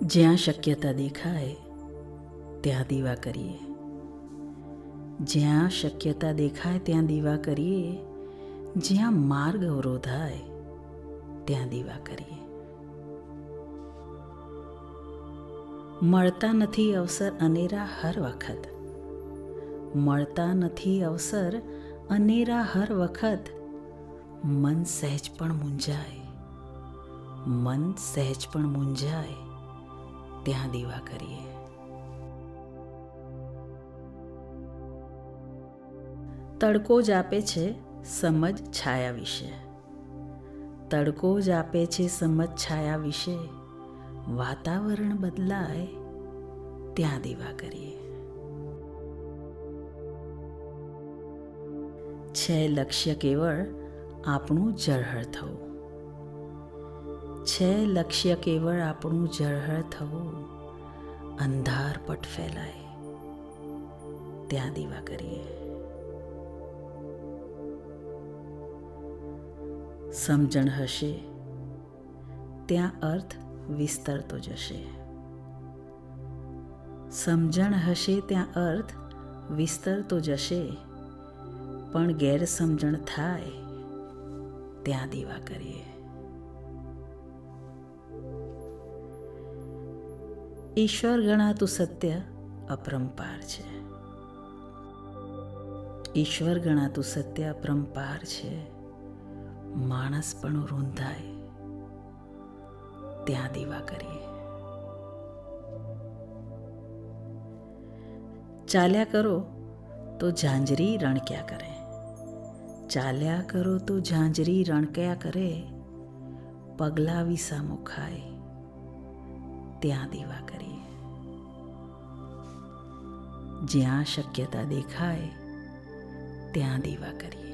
જ્યાં શક્યતા દેખાય ત્યાં દીવા કરીએ. જ્યાં શક્યતા દેખાય ત્યાં દીવા કરીએ. જ્યાં માર્ગ અવરોધાય ત્યાં દીવા કરીએ. મળતા નથી અવસર અનેરા હર વખત. મળતા નથી અવસર અનેરા હર વખત. મન સહેજ પણ મૂંઝાય, મન સહેજ પણ મૂંઝાય ત્યાં દીવા કરીએ. તડકો જ આપે છે સમજ છાયા વિશે. તડકો જ આપે છે સમજ છાયા વિશે. વાતાવરણ બદલાય ત્યાં દીવા કરીએ. છે લક્ષ્ય કેવળ આપણું ઝળહળ થવું. છે લક્ષ્ય કેવળ આપણું ઝળહળ થવું. અંધારપટ ફેલાય ત્યાં દીવા કરીએ. સમજણ હશે ત્યાં અર્થ વિસ્તરતો જશે. સમજણ હશે ત્યાં અર્થ વિસ્તરતો જશે. પણ ગેરસમજણ થાય ત્યાં દીવા કરીએ. ઈશ્વર ગણાતું સત્ય અપરંપાર છે. ઈશ્વર ગણાતું સત્ય અપરંપાર છે. માણસ પણ રૂંધાય ત્યાં દીવા કરીએ. ચાલ્યા કરો તો ઝાંઝરી રણક્યા કરે. ચાલ્યા કરો તો ઝાંઝરી રણક્યા કરે. પગલા વિસામો ખાય ત્યાં દીવા કરીએ. જ્યાં શક્યતા દેખાય ત્યાં દીવા કરીએ.